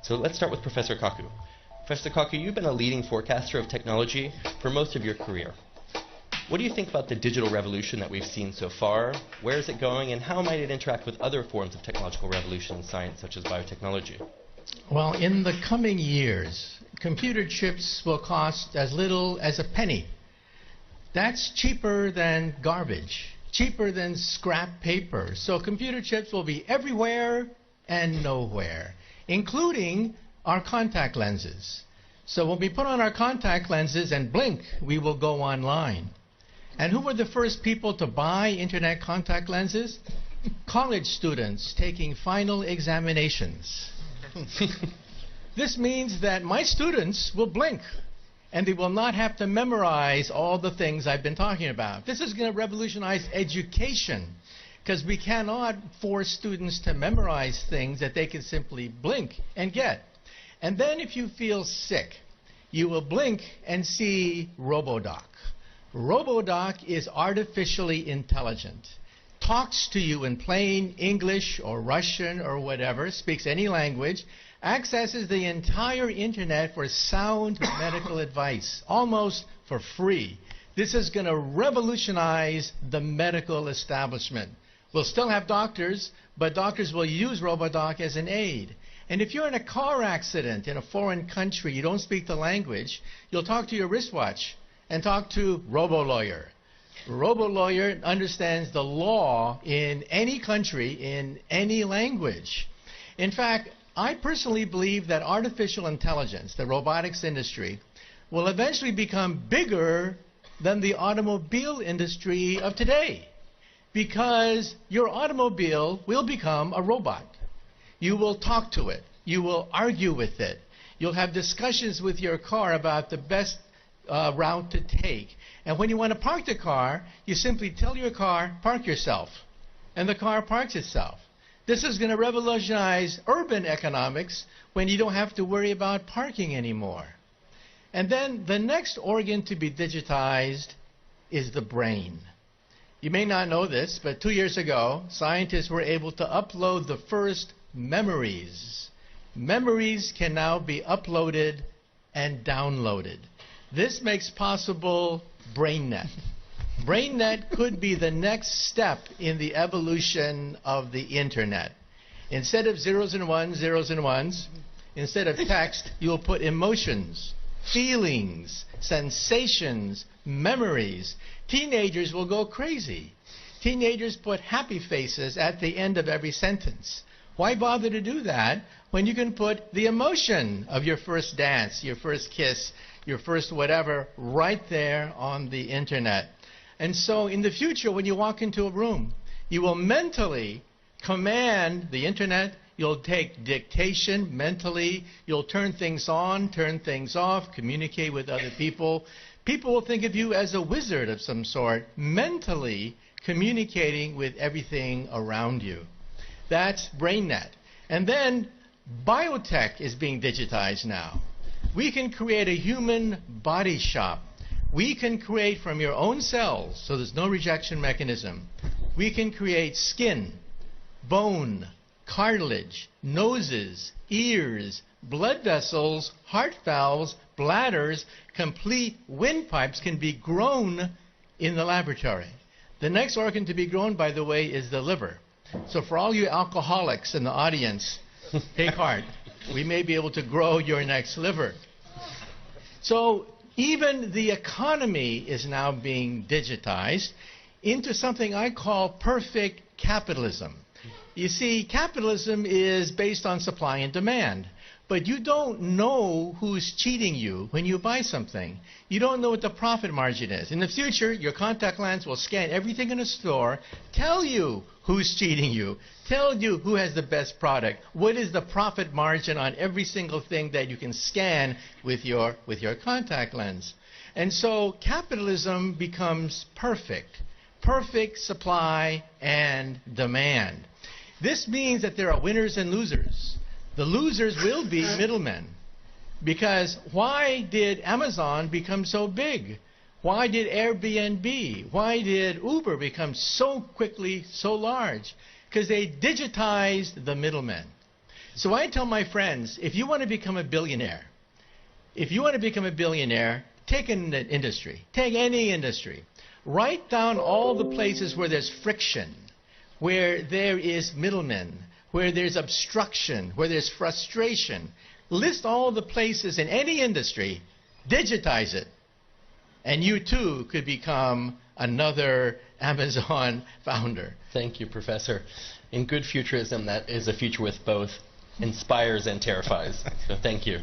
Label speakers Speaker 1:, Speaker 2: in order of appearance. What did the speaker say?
Speaker 1: So let's start with Professor Kaku. Professor Kaku, you've been a leading forecaster of technology for most of your career. What do you think about the digital revolution that we've seen so far? Where is it going, and how might it interact with other forms of technological revolution in science, such as biotechnology?
Speaker 2: Well, in the coming years, computer chips will cost as little as a penny. That's cheaper than garbage, cheaper than scrap paper. So computer chips will be everywhere and nowhere, including our contact lenses. So when we put on our contact lenses and blink, we will go online. And who were the first people to buy internet contact lenses? College students taking final examinations. This means that my students will blink, and they will not have to memorize all the things I've been talking about. This is going to revolutionize education, because we cannot force students to memorize things that they can simply blink and get. And then if you feel sick, you will blink and see RoboDoc. RoboDoc is artificially intelligent, talks to you in plain English or Russian or whatever, speaks any language, accesses the entire internet for sound medical advice, almost for free. This is going to revolutionize the medical establishment. We'll still have doctors, but doctors will use RoboDoc as an aid. And if you're in a car accident in a foreign country, you don't speak the language, you'll talk to your wristwatch and talk to RoboLawyer. RoboLawyer understands the law in any country, in any language. In fact, I personally believe that artificial intelligence, the robotics industry, will eventually become bigger than the automobile industry of today, because your automobile will become a robot. You will talk to it. You will argue with it. You'll have discussions with your car about the best route to take. And when you want to park the car, you simply tell your car, park yourself. And the car parks itself. This is going to revolutionize urban economics when you don't have to worry about parking anymore. And then the next organ to be digitized is the brain. You may not know this, but 2 years ago, scientists were able to upload the first memories. Memories can now be uploaded and downloaded. This makes possible BrainNet. BrainNet could be the next step in the evolution of the internet. Instead of zeros and ones, instead of text, you'll put emotions, feelings, sensations, memories. Teenagers will go crazy. Teenagers put happy faces at the end of every sentence. Why bother to do that when you can put the emotion of your first dance, your first kiss, your first whatever, right there on the internet? And so in the future, when you walk into a room, you will mentally command the internet. You'll take dictation mentally. You'll turn things on, turn things off, communicate with other people. People will think of you as a wizard of some sort, mentally communicating with everything around you. That's BrainNet. And then biotech is being digitized now. We can create a human body shop. We can create from your own cells, so there's no rejection mechanism. We can create skin, bone, cartilage, noses, ears, blood vessels, heart valves, bladders. Complete windpipes can be grown in the laboratory. The next organ to be grown, by the way, is the liver. So for all you alcoholics in the audience, take heart. We may be able to grow your next liver. So even the economy is now being digitized into something I call perfect capitalism. You see, capitalism is based on supply and demand. But you don't know who's cheating you when you buy something. You don't know what the profit margin is. In the future, your contact lens will scan everything in a store, tell you who's cheating you, tell you who has the best product, what is the profit margin on every single thing that you can scan with your contact lens. And so capitalism becomes perfect. Perfect supply and demand. This means that there are winners and losers. The losers will be middlemen. Because why did Amazon become so big? Why did Airbnb, why did Uber become so quickly so large? Because they digitized the middlemen. So I tell my friends, if you want to become a billionaire, take an industry. Take any industry. Write down all the places where there's friction, where there is middlemen, where there's obstruction, where there's frustration. List all the places in any industry, digitize it, and you too could become another Amazon founder.
Speaker 1: Thank you, Professor. In good futurism, that is a future with both inspires and terrifies. So thank you.